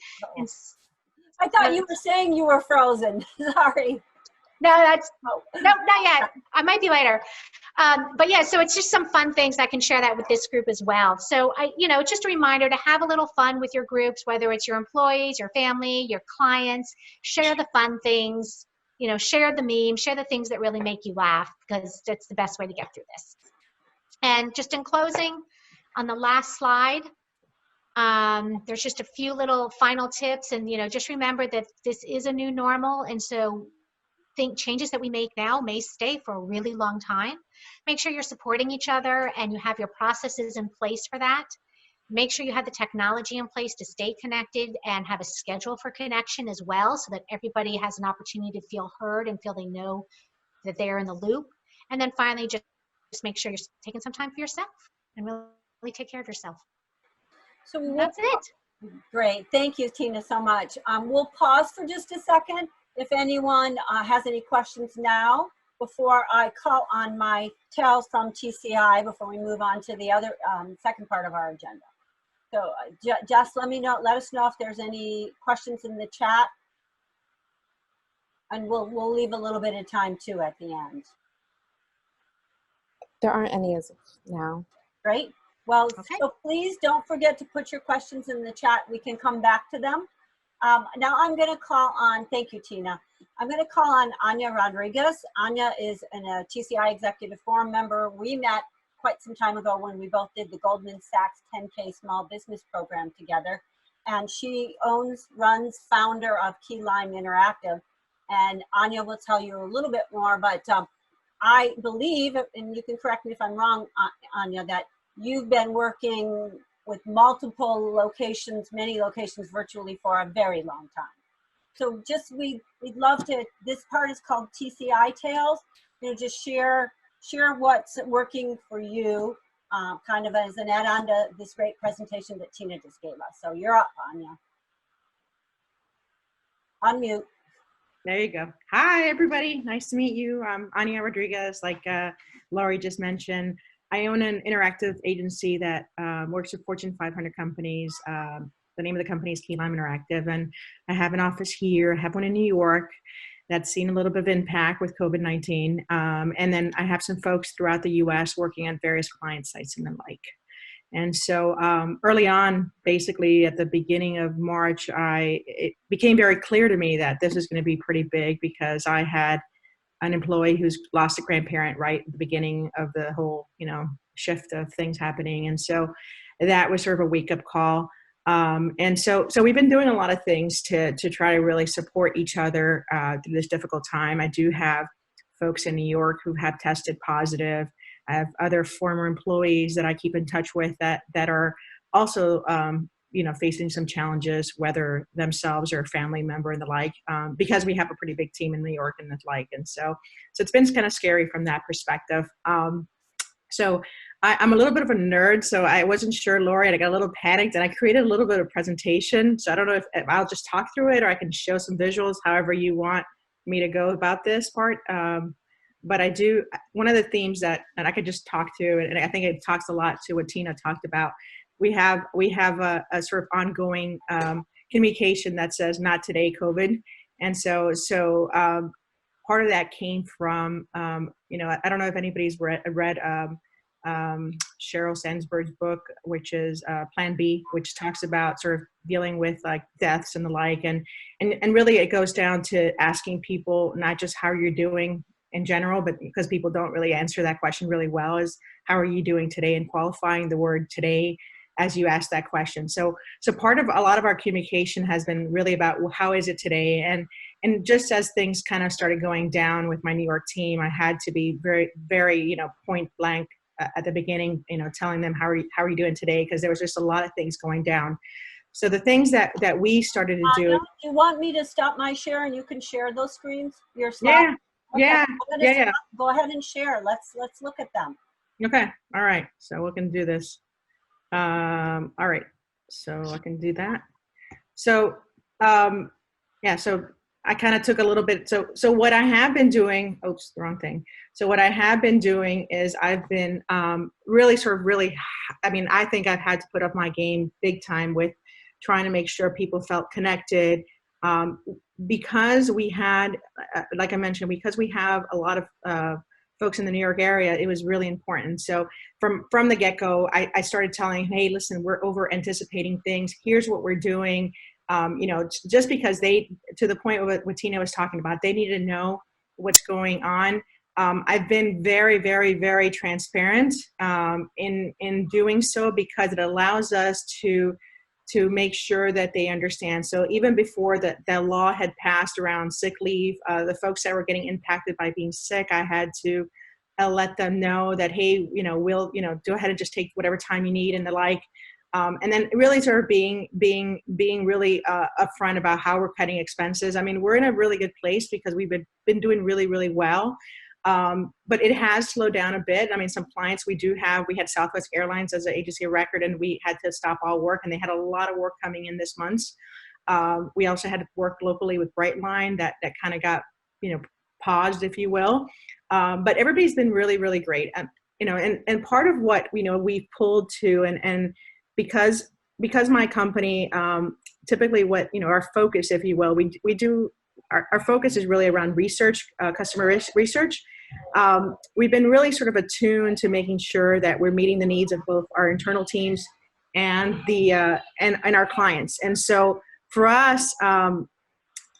I thought you were saying you were frozen. Sorry. No, not yet. I might be later. But yeah, so it's just some fun things. I can share that with this group as well. So just a reminder to have a little fun with your groups, whether it's your employees, your family, your clients. Share the fun things. Share the memes. Share the things that really make you laugh, because that's the best way to get through this. And just in closing, on the last slide, there's just a few little final tips, and just remember that this is a new normal, and so changes that we make now may stay for a really long time. Make sure you're supporting each other and you have your processes in place for that. Make sure you have the technology in place to stay connected and have a schedule for connection as well, so that everybody has an opportunity to feel heard and feel they know that they're in the loop. And then finally, just make sure you're taking some time for yourself and really take care of yourself. So that's it. Great. Thank you, Tina, so much. We'll pause for just a second. If anyone has any questions now, before I call on my tales from TCI, before we move on to the other second part of our agenda. So Jess, let us know if there's any questions in the chat, and we'll leave a little bit of time too at the end. There aren't any as of now. Great. Well, okay. So please don't forget to put your questions in the chat. We can come back to them. Now I'm going to call on, thank you, Tina. I'm going to call on Ania Rodriguez. Ania is a TCI Executive Forum member. We met quite some time ago when we both did the Goldman Sachs 10K Small Business Program together. And she runs, founder of Key Lime Interactive. And Ania will tell you a little bit more, but I believe, and you can correct me if I'm wrong, Ania, that you've been working with multiple locations, many locations virtually for a very long time. So we'd love to, this part is called TCI Tales, just share what's working for you, kind of as an add-on to this great presentation that Tina just gave us. So you're up, Ania. Unmute. There you go. Hi, everybody. Nice to meet you. I'm Ania Rodriguez, like Laurie just mentioned. I own an interactive agency that works with Fortune 500 companies. The name of the company is Key Lime Interactive, and I have an office here. I have one in New York that's seen a little bit of impact with COVID-19. And then I have some folks throughout the US working on various client sites and the like. And so early on, basically at the beginning of March, it became very clear to me that this is going to be pretty big, because I had an employee who's lost a grandparent right at the beginning of the whole, shift of things happening. And so that was sort of a wake-up call. And so we've been doing a lot of things to try to really support each other through this difficult time. I do have folks in New York who have tested positive. I have other former employees that I keep in touch with that are also, facing some challenges, whether themselves or a family member and the like, because we have a pretty big team in New York and the like. And so it's been kind of scary from that perspective. So I'm a little bit of a nerd, so I wasn't sure, Lori, I got a little panicked, and I created a little bit of presentation. So I don't know if I'll just talk through it, or I can show some visuals, however you want me to go about this part. But I do, one of the themes that I could just talk to, and I think it talks a lot to what Tina talked about, we have a sort of ongoing communication that says, not today, COVID. And so part of that came from, I don't know if anybody's read Sheryl Sandberg's book, which is Plan B, which talks about sort of dealing with like deaths and the like. And really it goes down to asking people not just how you're doing in general, but because people don't really answer that question really well, is how are you doing today, and qualifying the word today as you ask that question. So part of a lot of our communication has been really about, well, how is it today? And just as things kind of started going down with my New York team, I had to be very, very, point blank at the beginning, telling them how are you doing today? Because there was just a lot of things going down. So the things that we started to do. Do you want me to stop my share and you can share those screens? Your slide? Okay, Yeah, I'm gonna yeah. go ahead and share. Let's look at them. Okay, all right. So we can do this. All right, so I can do that. So, yeah, so I kind of took a little bit. So what I have been doing, oops, the wrong thing. So what I have been doing is I've been really, I mean, I think I've had to put up my game big time with trying to make sure people felt connected. Because we had, like I mentioned, because we have a lot of folks in the New York area, it was really important. So from the get-go, I started telling, hey, listen, we're over anticipating things. Here's what we're doing. You know, just because to the point of what Tina was talking about, they need to know what's going on. I've been very, very, very transparent in doing so, because it allows us to make sure that they understand. So even before the law had passed around sick leave, the folks that were getting impacted by being sick, I had to let them know that, hey, you know, we'll, you know, go ahead and just take whatever time you need and the like. And then really sort of being really upfront about how we're cutting expenses. I mean, we're in a really good place because we've been doing really, really well. But it has slowed down a bit. I mean, some clients we had Southwest Airlines as an agency of record, and we had to stop all work, and they had a lot of work coming in this month. We also had to work locally with Brightline that kind of got, you know, paused, if you will. But everybody's been really, really great. You know, and part of what, you know, we've pulled to, and because my company, typically what, you know, our focus, if you will, we do, our focus is really around research, customer research. We've been really sort of attuned to making sure that we're meeting the needs of both our internal teams and and our clients. And so for us,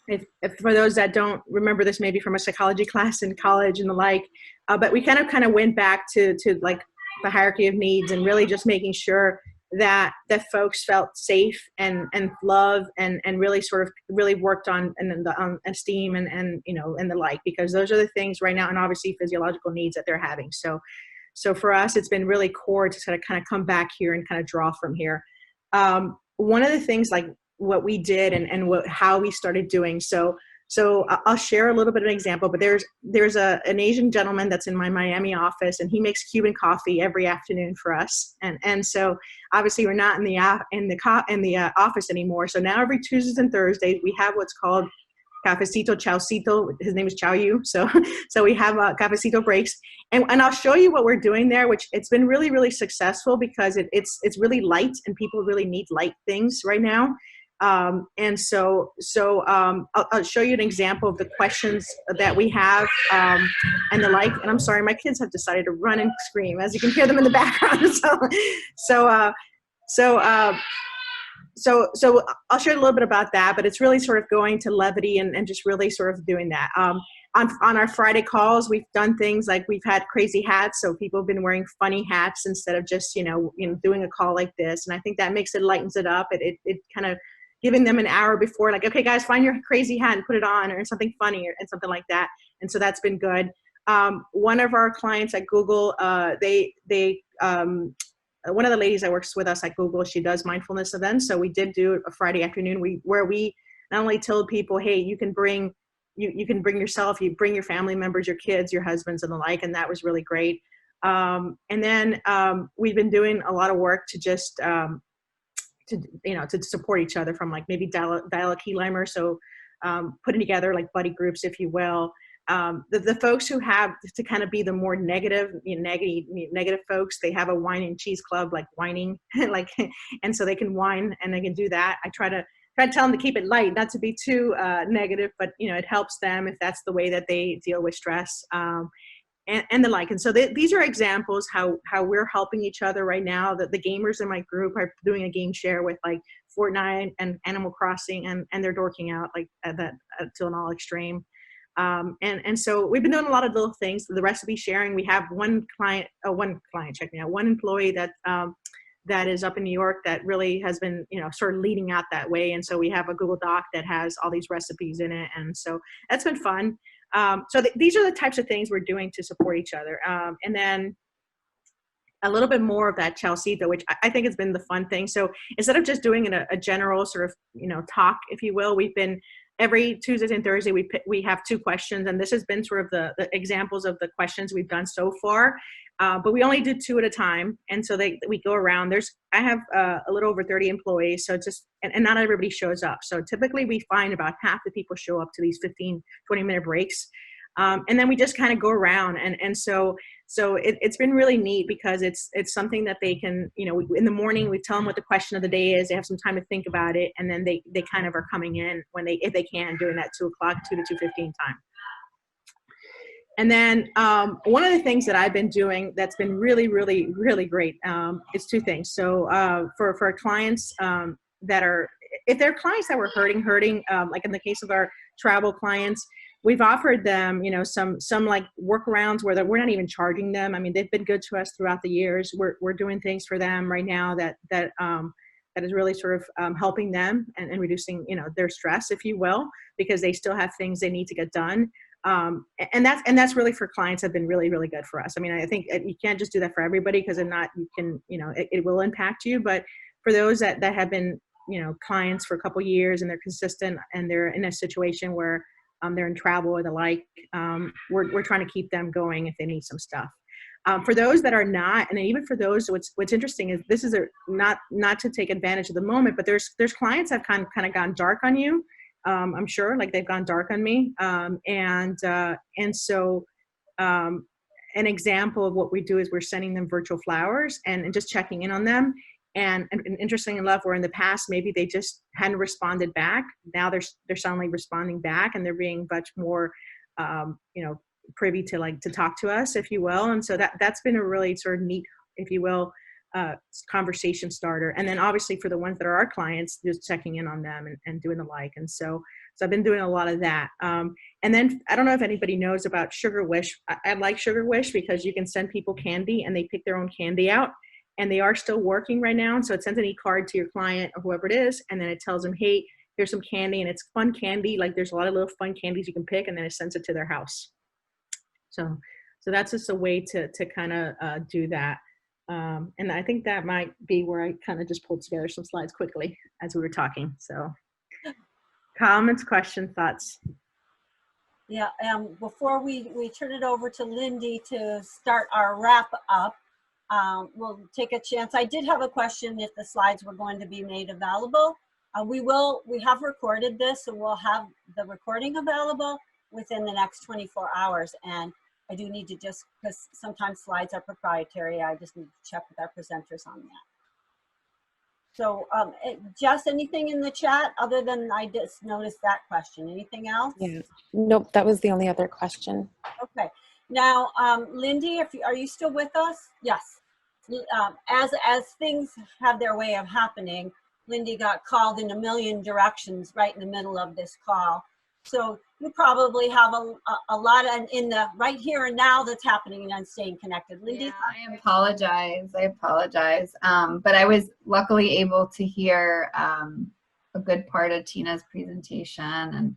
if for those that don't remember this, maybe from a psychology class in college and the like, but we kind of went back to like the hierarchy of needs, and really just making sure that folks felt safe and loved, and really sort of really worked on esteem and you know, and the like, because those are the things right now, and obviously physiological needs that they're having. So for us, it's been really core to kind of come back here and kind of draw from here. One of the things, like what we did and how we started doing. So I'll share a little bit of an example, but there's an Asian gentleman that's in my Miami office, and he makes Cuban coffee every afternoon for us. And so obviously we're not in the office anymore. So now every Tuesdays and Thursdays we have what's called Cafecito Chowcito. His name is Chow Yu. So we have Capacitor Breaks, and I'll show you what we're doing there, which it's been really, really successful because it's really light, and people really need light things right now. And so I'll show you an example of the questions that we have, and the like. And I'm sorry, my kids have decided to run and scream, as you can hear them in the background. So I'll share a little bit about that, but it's really sort of going to levity and just really sort of doing that. On our Friday calls, we've done things like we've had crazy hats. So people have been wearing funny hats instead of just, you know, doing a call like this. And I think that lightens it up. It kind of giving them an hour before, like, okay, guys, find your crazy hat and put it on, or something funny and something like that. And so that's been good. One of our clients at Google, one of the ladies that works with us at Google, she does mindfulness events. So we did do a Friday afternoon where we not only told people, hey, you can bring yourself, you bring your family members, your kids, your husbands, and the like, and that was really great. And then we've been doing a lot of work to just to support each other, from like maybe dialogue key limer. So putting together like buddy groups, if you will. The folks who have to kind of be the more negative folks, they have a wine and cheese club, like whining, like, and so they can whine and they can do that. I try to tell them to keep it light, not to be too negative, but it helps them if that's the way that they deal with stress, and the like. And so these are examples how we're helping each other right now. That the gamers in my group are doing a game share with like Fortnite and Animal Crossing, and they're dorking out like that to an all extreme. And so we've been doing a lot of little things. The recipe sharing, we have one employee that is up in New York that really has been, sort of leading out that way. And so we have a Google Doc that has all these recipes in it. And so that's been fun. So these are the types of things we're doing to support each other. And then a little bit more of that Chelsea, which I think has been the fun thing. So instead of just doing a general sort of, talk, if you will, we've been every Tuesdays and Thursday, we have 2 questions, and this has been sort of the examples of the questions we've done so far. But we only do 2 at a time, and so we go around. I have a little over 30 employees, so just and not everybody shows up. So typically we find about half the people show up to these 15, 20-minute breaks, and then we just kind of go around, and so it's been really neat because it's something that they can, in the morning we tell them what the question of the day is. They have some time to think about it, and then they kind of are coming in if they can, during that 2 to 2:15 time. And then one of the things that I've been doing that's been really, really, really great is 2 things. So for our clients if they're clients that were hurting, like in the case of our travel clients, we've offered them, some like workarounds where we're not even charging them. I mean, they've been good to us throughout the years. We're doing things for them right now that is really sort of helping them and reducing, their stress, if you will, because they still have things they need to get done. And that's really for clients have been really, really good for us. I mean, I think you can't just do that for everybody because it will impact you. But for those that have been, clients for a couple years and they're consistent and they're in a situation where they're in travel or the like, we're trying to keep them going if they need some stuff. For those that are not, and even for those, what's interesting is this is not to take advantage of the moment, but there's clients that have kind of gone dark on you. I'm sure, like they've gone dark on me. And so an example of what we do is we're sending them virtual flowers and just checking in on them. And interesting enough, where in the past, maybe they just hadn't responded back. Now they're suddenly responding back and they're being much more, privy to talk to us, if you will. And so that's been a really sort of neat, if you will, conversation starter. And then obviously for the ones that are our clients, just checking in on them and doing the like. And so I've been doing a lot of that. And then I don't know if anybody knows about Sugar Wish. I like Sugar Wish because you can send people candy and they pick their own candy out, and they are still working right now. And so it sends an e-card to your client or whoever it is, and then it tells them, hey, here's some candy, and it's fun candy. Like there's a lot of little fun candies you can pick, and then it sends it to their house. So that's just a way to kind of do that. And I think that might be where I kind of just pulled together some slides quickly as we were talking. So comments, questions, thoughts? Yeah, before we turn it over to Lindy to start our wrap up, we'll take a chance. I did have a question if the slides were going to be made available. We have recorded this, so we'll have the recording available within the next 24 hours. And I do need to just, because sometimes slides are proprietary, I just need to check with our presenters on that. So Jess, anything in the chat other than I just noticed that question? Anything else? Yeah. Nope, that was the only other question. Okay. Now, Lindy, are you still with us? Yes. As things have their way of happening, Lindy got called in a million directions right in the middle of this call. So you probably have a lot in the right here and now that's happening and staying connected. Lindy? Yeah, I apologize. But I was luckily able to hear a good part of Tina's presentation. And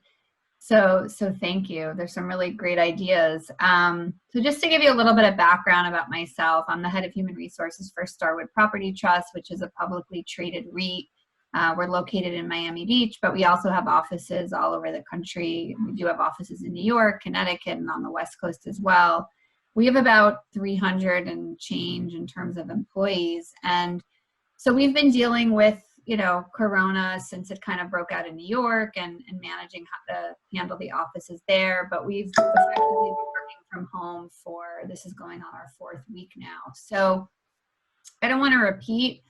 so thank you. There's some really great ideas. So just to give you a little bit of background about myself, I'm the head of human resources for Starwood Property Trust, which is a publicly traded REIT. We're located in Miami Beach, but we also have offices all over the country. We do have offices in New York, Connecticut, and on the West Coast as well. We have about 300 and change in terms of employees. And so we've been dealing with, Corona since it kind of broke out in New York and managing how to handle the offices there. But we've effectively been working from home this is going on our 4th week now. So I don't want to repeat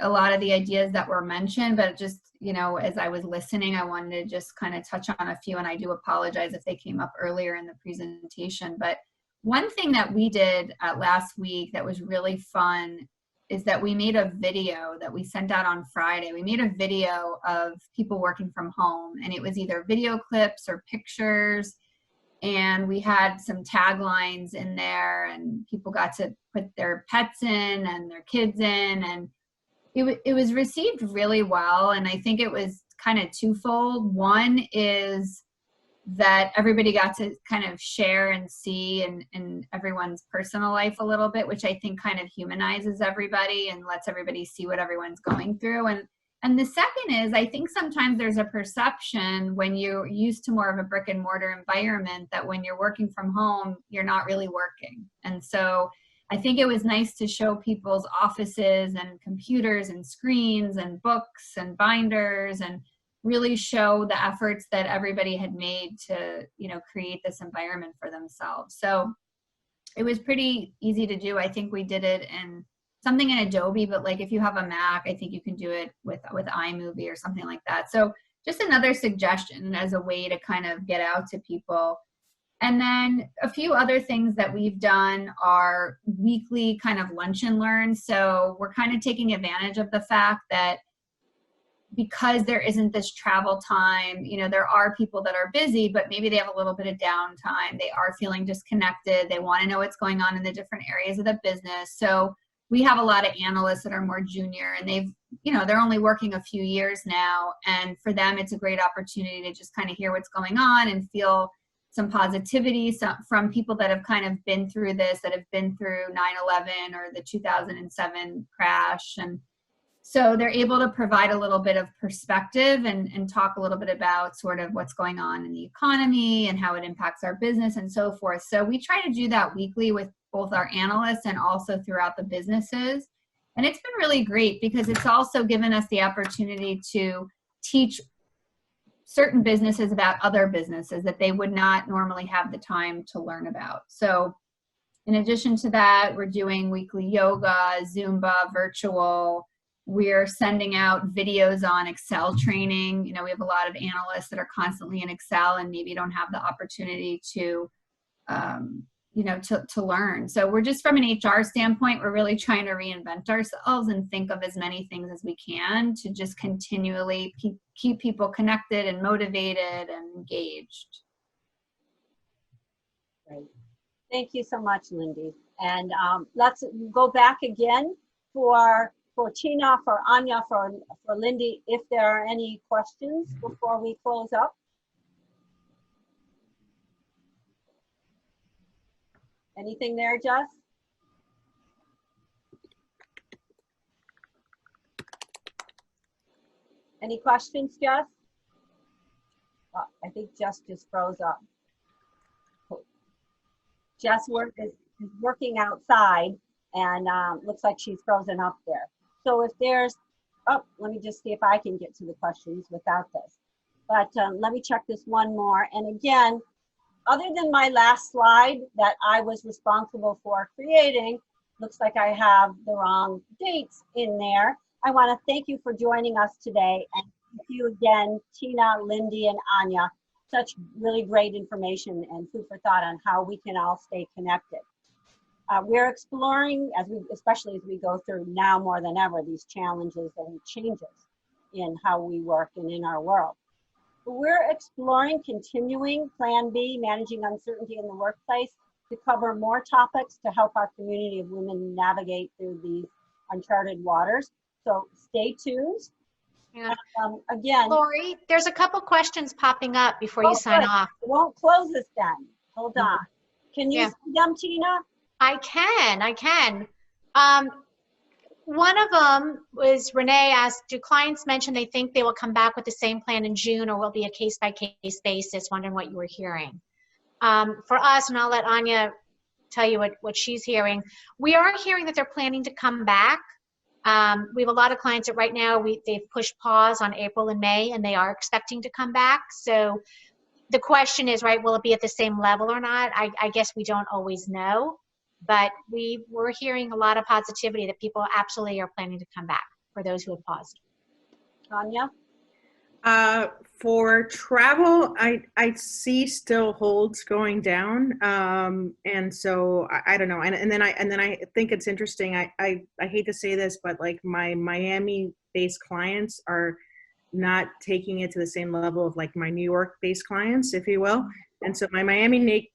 a lot of the ideas that were mentioned, but just, as I was listening, I wanted to just kind of touch on a few, and I do apologize if they came up earlier in the presentation. But one thing that we did last week that was really fun is that we made a video that we sent out on Friday. We made a video of people working from home, and it was either video clips or pictures, and we had some taglines in there, and people got to put their pets in and their kids in, and it was received really well. And I think it was kind of twofold. One is that everybody got to kind of share and see in everyone's personal life a little bit, which I think kind of humanizes everybody and lets everybody see what everyone's going through. And And the second is, I think sometimes there's a perception when you're used to more of a brick and mortar environment that when you're working from home, you're not really working. And so I think it was nice to show people's offices and computers and screens and books and binders and really show the efforts that everybody had made to, you know, create this environment for themselves. So it was pretty easy to do. I think we did it in something in Adobe, but like if you have a Mac, I think you can do it with iMovie or something like that. So just another suggestion as a way to kind of get out to people. And then a few other things that we've done are weekly kind of lunch and learn. So we're kind of taking advantage of the fact that because there isn't this travel time, you know, there are people that are busy, but maybe they have a little bit of downtime. They are feeling disconnected. They want to know what's going on in the different areas of the business. So we have a lot of analysts that are more junior and they've, you know, they're only working a few years now. And for them, it's a great opportunity to just kind of hear what's going on and feel some positivity from people that have kind of been through this, that have been through 9/11 or the 2007 crash. And so they're able to provide a little bit of perspective and talk a little bit about sort of what's going on in the economy and how it impacts our business and so forth. So we try to do that weekly with both our analysts and also throughout the businesses. And it's been really great because it's also given us the opportunity to teach certain businesses about other businesses that they would not normally have the time to learn about. So in addition to that, we're doing weekly yoga, Zumba, virtual. We're sending out videos on Excel training. You know, we have a lot of analysts that are constantly in Excel and maybe don't have the opportunity to, you know, to learn. So we're just, from an HR standpoint, we're really trying to reinvent ourselves and think of as many things as we can to just continually keep people connected and motivated and engaged. Great. Thank you so much, Lindy. And let's go back again for Tina, for Ania, for Lindy, if there are any questions before we close up. Anything there, Jess? Any questions, Jess? I think Jess just froze up. Jess is working outside and looks like she's frozen up there. So if there's, oh, let me just see if I can get to the questions without this. But let me check this one more. And again, other than my last slide that I was responsible for creating, looks like I have the wrong dates in there. I want to thank you for joining us today. And thank you again, Tina, Lindy, and Ania. Such really great information and food for thought on how we can all stay connected. We're exploring, especially as we go through now more than ever, these challenges and changes in how we work and in our world. We're exploring continuing Plan B, managing uncertainty in the workplace, to cover more topics to help our community of women navigate through these uncharted waters. So stay tuned. Yeah. Again, Lori, there's a couple questions popping up before you sign off. I won't close this then. Hold on. Can you see them, Tina? I can. One of them was Renee asked, do clients mention they think they will come back with the same plan in June, or will be a case-by-case basis? Wondering what you were hearing. For us, and I'll let Ania tell you what she's hearing, we are hearing that they're planning to come back. We have a lot of clients that right now they've pushed pause on April and May, and they are expecting to come back. So the question is, right, will it be at the same level or not? I guess we don't always know. But we're hearing a lot of positivity that people absolutely are planning to come back for those who have paused. Ania? For travel, I see still holds going down, and so I don't know. And then I think it's interesting. I hate to say this, but like my Miami-based clients are not taking it to the same level of like my New York-based clients, if you will. And so my Miami-based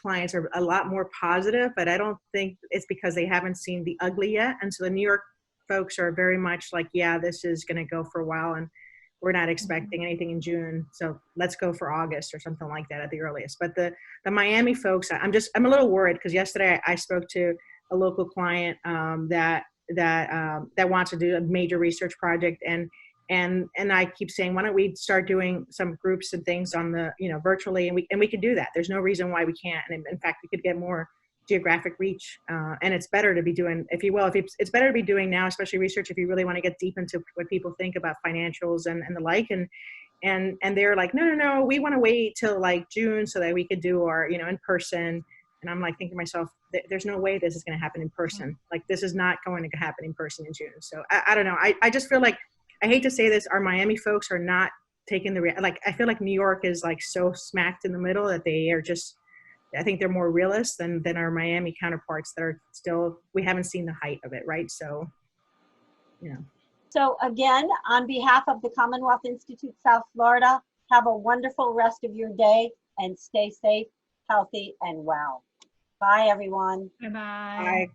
clients are a lot more positive, but I don't think it's because they haven't seen the ugly yet. And so the New York folks are very much like, yeah, this is going to go for a while, and we're not expecting anything in June. So let's go for August or something like that at the earliest. But the Miami folks, I'm a little worried because yesterday I spoke to a local client that that wants to do a major research project, and I keep saying, why don't we start doing some groups and things on the, virtually, and we can do that. There's no reason why we can't. And in fact, we could get more geographic reach. And it's better to be doing, it's better to be doing now, especially research, if you really want to get deep into what people think about financials and the like. And they're like, no, we want to wait till like June so that we could do our, in person. And I'm like thinking to myself, there's no way this is going to happen in person. Like, this is not going to happen in person in June. So I don't know. I just feel like, I hate to say this, our Miami folks are not taking I feel like New York is like so smacked in the middle that they are just, I think they're more realists than our Miami counterparts that are still, we haven't seen the height of it, right? So, So again, on behalf of the Commonwealth Institute South Florida, have a wonderful rest of your day and stay safe, healthy, and well. Bye, everyone. Bye-bye. Bye.